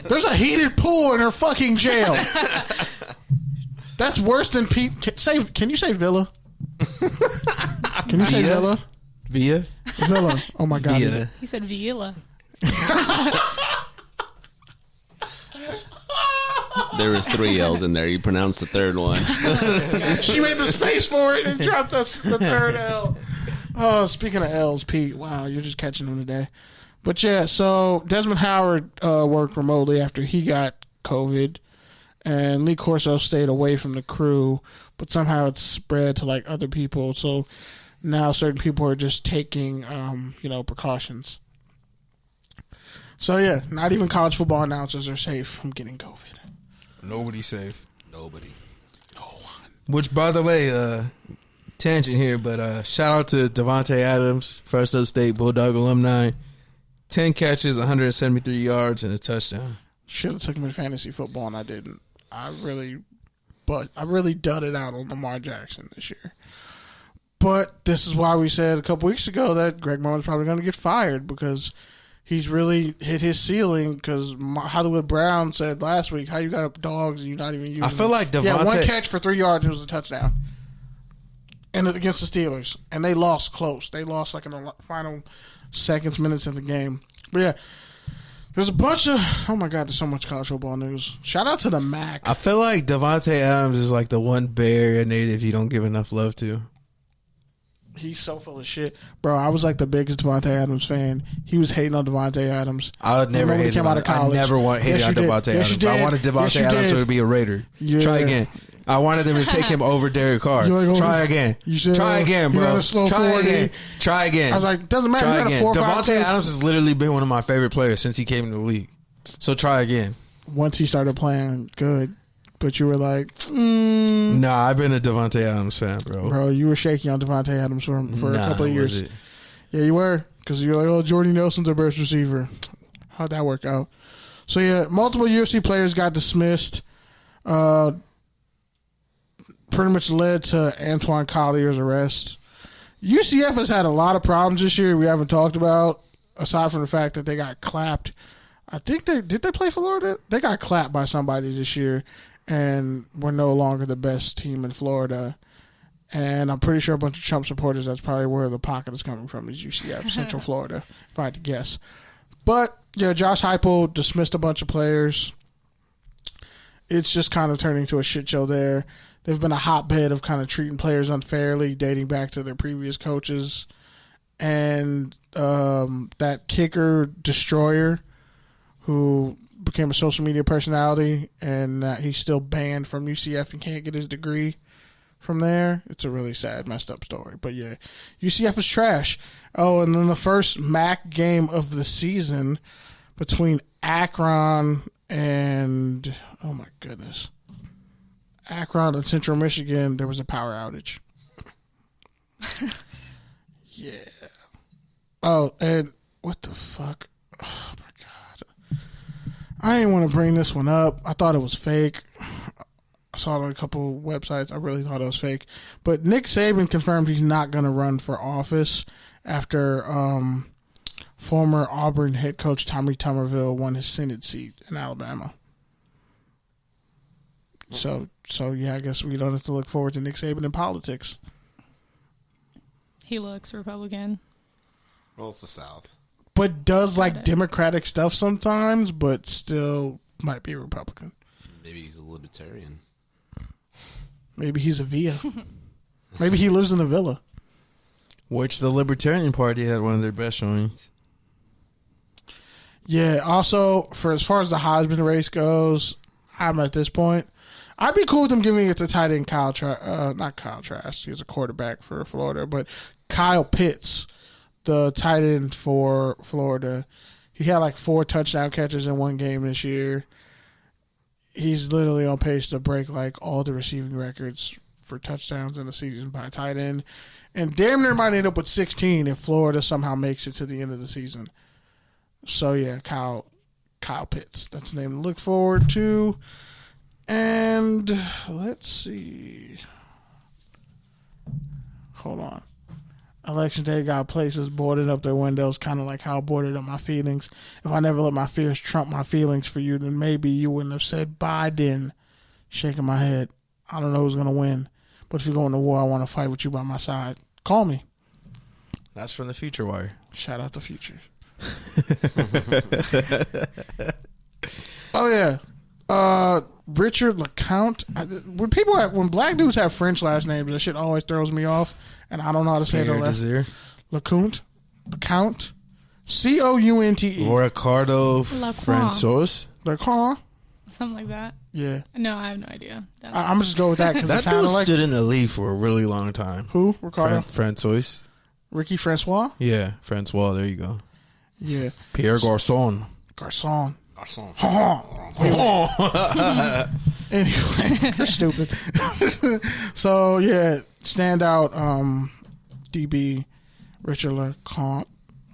There's a heated pool in her fucking jail. That's worse than Pete. Can you say Villa? Can you say Villa? Villa? Oh my God. He said Villa. There was 3 L's in there. You pronounced the third one. She made the space for it and dropped the third L. Oh, speaking of L's, Pete, wow, you're just catching them today. But yeah, so Desmond Howard worked remotely after he got COVID, and Lee Corso stayed away from the crew, but somehow it's spread to like other people. So now certain people are just taking, precautions. So yeah, not even college football announcers are safe from getting COVID. Nobody's safe. Nobody. No one. Which, by the way, tangent here, but shout out to Devontae Adams, Fresno State Bulldog alumni. 10 catches, 173 yards, and a touchdown. Should have took him in fantasy football, and I didn't. I really dudded out on Lamar Jackson this year. But this is why we said a couple weeks ago that Greg Mullen's probably going to get fired, because he's really hit his ceiling. Because Hollywood Brown said last week, how you got dogs and you're not even using I feel like Devontae... Yeah, one catch for 3 yards, it was a touchdown. And against the Steelers. And they lost close. They lost like in the final minutes of the game. But yeah, there's a bunch of, oh my God, there's so much college football news. Shout out to the MAC. I feel like Devontae Adams is like the one Bay Area native you don't give enough love to. He's so full of shit. Bro, I was like the biggest Devontae Adams fan. He was hating on Devontae Adams. I would never hate him. I never hated on Devontae Adams. I wanted Devontae Adams to be a Raider. Yeah. Try again. I wanted them to take him over Derek Carr. Try again. Try again, bro. Try again. Try again. I was like, doesn't matter. Try again. Devontae Adams has literally been one of my favorite players since he came into the league. So try again. Once he started playing good, but you were like, Nah, I've been a Devontae Adams fan, bro. Bro, you were shaking on Devontae Adams for a couple of years. Yeah, you were. Because you're like, oh, Jordy Nelson's our best receiver. How'd that work out? So, yeah, multiple UFC players got dismissed. Pretty much led to Antoine Collier's arrest. UCF has had a lot of problems this year we haven't talked about, aside from the fact that they got clapped. I think did they play Florida? They got clapped by somebody this year, and we're no longer the best team in Florida. And I'm pretty sure a bunch of Trump supporters, that's probably where the pocket is coming from, is UCF, Central Florida, if I had to guess. But, yeah, Josh Heupel dismissed a bunch of players. It's just kind of turning into a shit show there. They've been a hotbed of kind of treating players unfairly, dating back to their previous coaches. And that kicker destroyer who became a social media personality, and he's still banned from UCF and can't get his degree from there. It's a really sad, messed up story. But, yeah, UCF is trash. Oh, and then the first MAC game of the season between Akron and, oh, my goodness, Akron and Central Michigan, there was a power outage. Yeah. Oh, and what the fuck? Oh, my God. I didn't want to bring this one up. I thought it was fake. I saw it on a couple of websites. I really thought it was fake. But Nick Saban confirmed he's not going to run for office after former Auburn head coach Tommy Tuberville won his Senate seat in Alabama. So yeah, I guess we don't have to look forward to Nick Saban in politics. He looks Republican. Well, it's the South. But does like Democratic stuff sometimes, but still might be a Republican. Maybe he's a libertarian. Maybe he's a villa. Maybe he lives in a villa. Which the Libertarian Party had one of their best showings. Yeah, also, for as far as the Heisman race goes, I'm at this point, I'd be cool with them giving it to tight end not Kyle Trask, he's a quarterback for Florida, but Kyle Pitts, the tight end for Florida. He had like 4 touchdown catches in one game this year. He's literally on pace to break like all the receiving records for touchdowns in the season by a tight end. And damn near might end up with 16 if Florida somehow makes it to the end of the season. So yeah, Kyle Pitts. That's the name to look forward to. And let's see. Hold on. Election day got places boarded up their windows, kind of like how I boarded up my feelings. If I never let my fears trump my feelings for you, then maybe you wouldn't have said Biden. Shaking my head. I don't know who's going to win. But if you're going to war, I want to fight with you by my side. Call me. That's from the Future Wire. Shout out to Future. Oh, yeah. Richard LeCount. When black dudes have French last names, that shit always throws me off. And I don't know how to say the last. LeCount. LeCount. Counte. Ricardo Francois. LeCount. Something like that. Yeah. No, I have no idea. I'm going to just go with that because that dude stood in the league for a really long time. Who? Ricardo? Francois. Ricky Francois? Yeah, Francois. There you go. Yeah. Pierre Garçon. Anyway, you're stupid. So, yeah, standout DB Richard LeCount,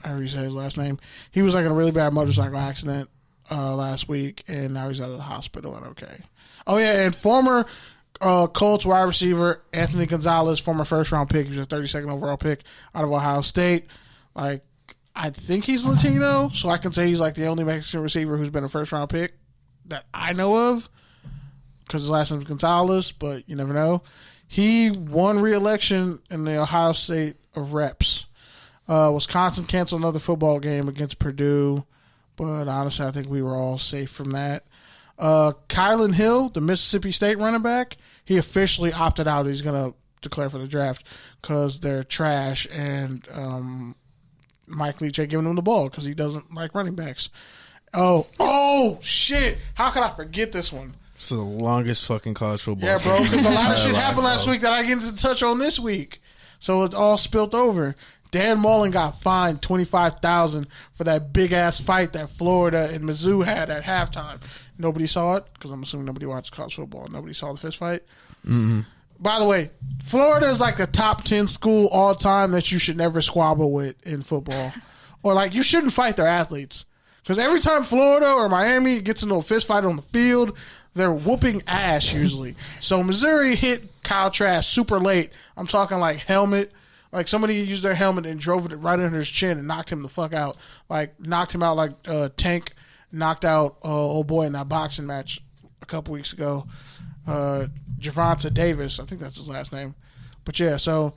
however you say his last name. He was like in a really bad motorcycle accident last week, and now he's out of the hospital and okay. Oh, yeah, and former Colts wide receiver Anthony Gonzalez, former first-round pick. He was a 32nd overall pick out of Ohio State. Like, I think he's Latino, so I can say he's like the only Mexican receiver who's been a first-round pick that I know of because his last name is Gonzalez, but you never know. He won re-election in the Ohio State of Reps. Wisconsin canceled another football game against Purdue, but honestly, I think we were all safe from that. Kylan Hill, the Mississippi State running back, he officially opted out. He's going to declare for the draft because they're trash, and Mike Leach ain't giving him the ball because he doesn't like running backs. Oh, shit. How could I forget this one? It's the longest fucking college football. Yeah, bro, because a lot of shit happened last week that I get to touch on this week. So it's all spilt over. Dan Mullen got fined $25,000 for that big-ass fight that Florida and Mizzou had at halftime. Nobody saw it, because I'm assuming nobody watched college football. Nobody saw the fist fight. Mm-hmm. By the way, Florida is like the top 10 school all time that you should never squabble with in football. Or like you shouldn't fight their athletes. Because every time Florida or Miami gets into a fist fight on the field, they're whooping ass usually. So Missouri hit Kyle Trask super late. I'm talking like helmet. Like somebody used their helmet and drove it right under his chin and knocked him the fuck out. Like knocked him out like Tank knocked out old boy in that boxing match a couple weeks ago. Javonte Davis, I think that's his last name. But yeah, so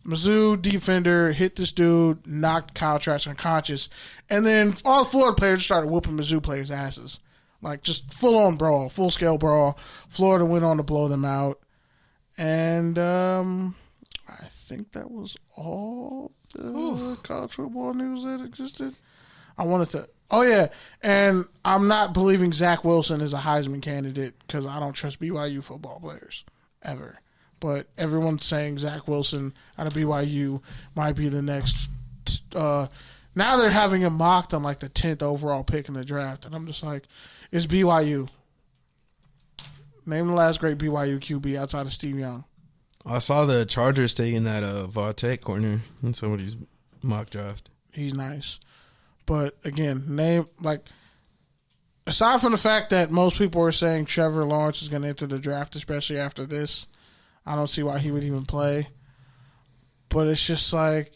Mizzou defender hit this dude, knocked Kyle Trask unconscious, and then all the Florida players started whooping Mizzou players' asses. Like just full-on brawl, full-scale brawl. Florida went on to blow them out. And I think that was all the college football news that existed. I wanted to... Oh, yeah, and I'm not believing Zach Wilson is a Heisman candidate because I don't trust BYU football players, ever. But everyone's saying Zach Wilson out of BYU might be the next... now they're having him mocked on like the 10th overall pick in the draft, and I'm just like, it's BYU. Name the last great BYU QB outside of Steve Young. I saw the Chargers taking that Tate corner in somebody's mock draft. He's nice. But again, aside from the fact that most people are saying Trevor Lawrence is going to enter the draft, especially after this, I don't see why he would even play. But it's just like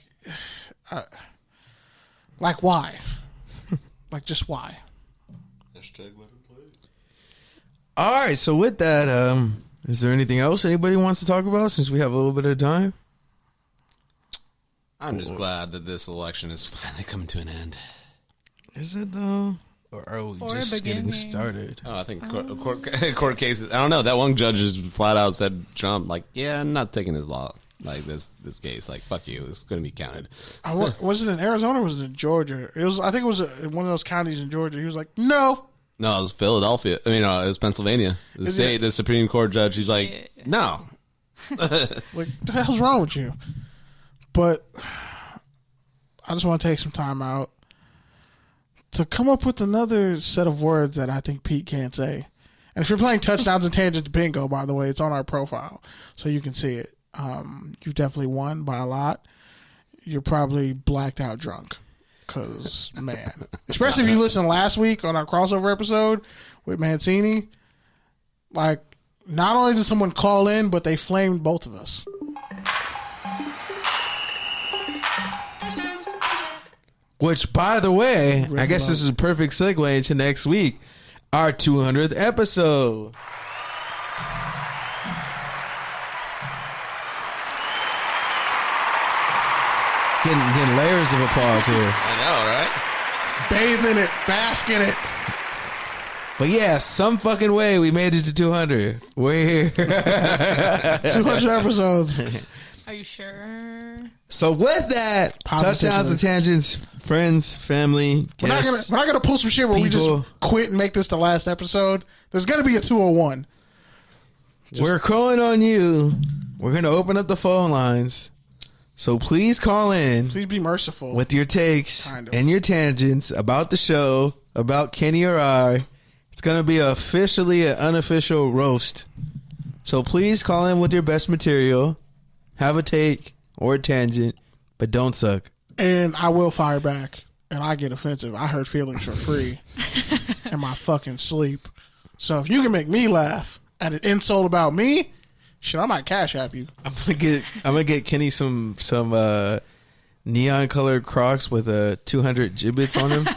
why? Like, just why? Hashtag let him play. All right, so with that, is there anything else anybody wants to talk about since we have a little bit of time? I'm just glad that this election is finally coming to an end. Is it though? Or are we just getting started? Oh, I think court cases. I don't know. That one judge just flat out said Trump, like, yeah, I'm not taking his law. Like this case, like fuck you, it's going to be counted. Was it in Arizona or was it in Georgia? It was. I think it was in one of those counties in Georgia. He was like, no. No, it was Philadelphia. I mean, it was Pennsylvania. The Supreme Court judge. He's like, no. Like, what the hell's wrong with you? But I just want to take some time out to come up with another set of words that I think Pete can't say. And if you're playing touchdowns and tangents bingo, by the way, it's on our profile, so you can see it. You definitely won by a lot. You're probably blacked out drunk. Because, man, especially if you listened last week on our crossover episode with Mancini, like, not only did someone call in, but they flamed both of us. Which, by the way, I guess this is a perfect segue into next week, our 200th episode. Getting layers of applause here. I know, right? Bathe in it, bask in it. But yeah, some fucking way we made it to 200. We're here. 200 episodes. Are you sure? So with that, touchdowns and tangents, friends, family, guests, we're not gonna pull some shit where we just quit and make this the last episode. There's gonna be a 201. We're calling on you. We're gonna open up the phone lines. So please call in. Please be merciful with your takes and your tangents about the show, about Kenny or I. It's going to be officially an unofficial roast. So please call in with your best material. Have a take or a tangent, but don't suck. And I will fire back. And I get offensive. I hurt feelings for free in my fucking sleep. So if you can make me laugh at an insult about me, shit, I might cash app you. I'm gonna get Kenny some neon colored Crocs with 200 gibbets on them.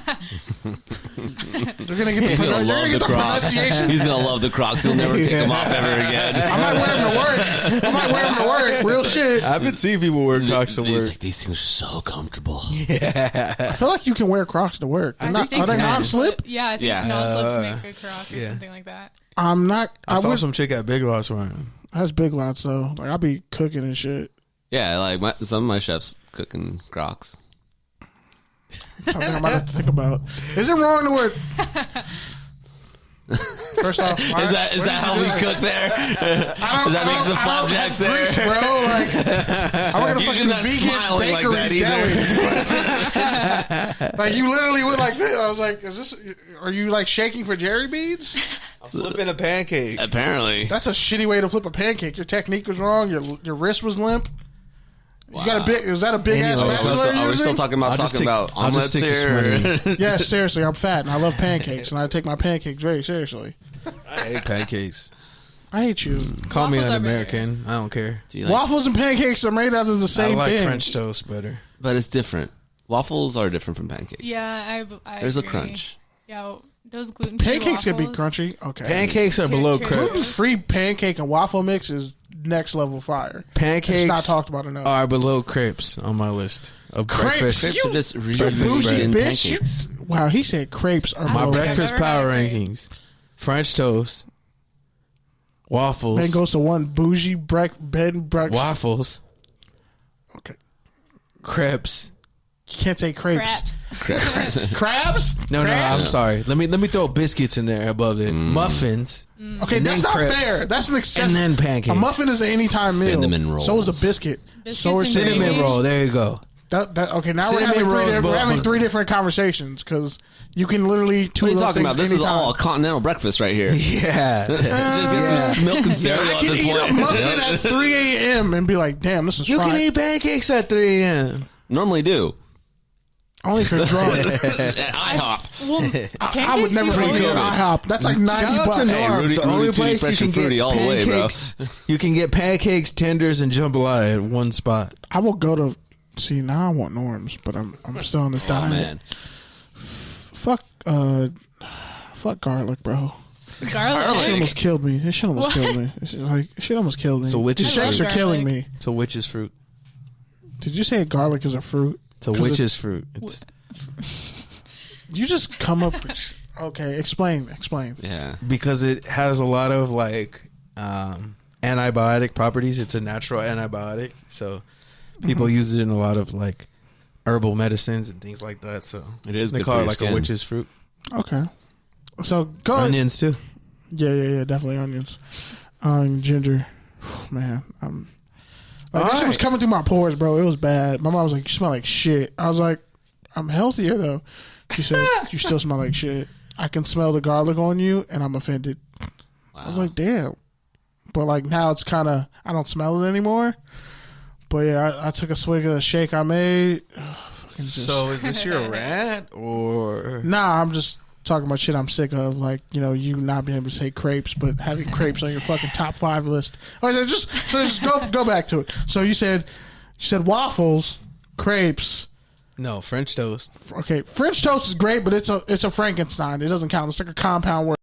They're gonna get the, He's gonna love the Crocs. He's gonna love the Crocs. He'll never take them off ever again. I might wear them to work. Real shit. I've been seeing people wear Crocs to work. Like, these things are so comfortable. Yeah. I feel like you can wear Crocs to work. Are they non-slip? Yeah, I think non-slips make good Crocs or something like that. I'm not. I saw some chick at Big Lots wearing them. That's Big Lots though. Like I'll be cooking and shit. Yeah, like some of my chefs cooking Crocs. Something I might have to think about. Is it wrong to wear? First off, is that how we cook there? Does that make some flapjacks there, grease, bro? Like, I'm not gonna fucking vegan smiling like that either. Like you literally went like this. I was like, "Is this? Are you like shaking for jerry beads?" I'm flipping a pancake. Apparently, that's a shitty way to flip a pancake. Your technique was wrong. Your wrist was limp. Wow. You got a big? Is that a big ass spatula? Are we still talking about omelets here? Yeah, seriously, I'm fat and I love pancakes and I take my pancakes very seriously. I hate pancakes. I hate you. Call me an American. I don't care. Do waffles and pancakes are made out of the same thing. I like French toast better, but it's different. Waffles are different from pancakes. Yeah, I There's agree. a crunch. Yeah, those gluten pancakes can be crunchy. Okay, pancakes are below crepes. Gluten-free pancake and waffle mix is next level fire. Pancakes it's not talked about enough. Are below crepes on my list of breakfast. Crepes are just really pancakes. Wow, he said crepes are my breakfast power rankings. French toast, waffles. Man goes to one bougie bed and breakfast. Waffles. Okay. Crepes. You can't say crepes. Crabs. Crabs? No, I'm sorry. Let me throw biscuits in there above it. Muffins. Okay, that's not fair. That's an excess. And then pancakes. A muffin is an anytime meal. Cinnamon rolls. So is a biscuit. So is cinnamon roll. There you go. Okay, now we're having three different conversations because you can literally What are you talking about? This is all a continental breakfast right here. Yeah. Just get some milk and cereal at this I can eat a muffin at 3 a.m. and be like, damn, this is You fried. can eat pancakes at 3 a.m. Normally do. Only if you're drunk. IHOP. Well, I would never eat an IHOP. That's like $90. Hey, the only place fresh you and can fruity get all the way, bro. you can get pancakes, tenders, and jambalaya at one spot. I will go to. See, now I want Norm's, but I'm still on this diet. Man. Fuck garlic, bro. Garlic. Shit almost killed me. This shit almost killed me. Shit almost killed me. So witch's These shakes are killing me. It's a witch's fruit. Did you say garlic is a fruit? It's a witch's fruit. It's you just come up. Okay, explain. Yeah. Because it has a lot of like antibiotic properties. It's a natural antibiotic, so people use it in a lot of like herbal medicines and things like that. So it is. They call it like a witch's fruit. Okay. So go onions too. Yeah, definitely onions. Ginger. Man, that shit was coming through my pores, bro. It was bad. My mom was like, "You smell like shit." I was like, "I'm healthier though." She said, "You still smell like shit. I can smell the garlic on you, and I'm offended." Wow. I was like, "Damn," but like now it's kind of I don't smell it anymore. But yeah, I took a swig of the shake I made. So is this your rant or? Nah, I'm just talking about shit I'm sick of, like, you know, you not being able to say crepes, but having crepes on your fucking top 5 list. Okay, just go back to it. So you said waffles, crepes, No, French toast. Okay, French toast is great, but it's a Frankenstein. It doesn't count. It's like a compound word.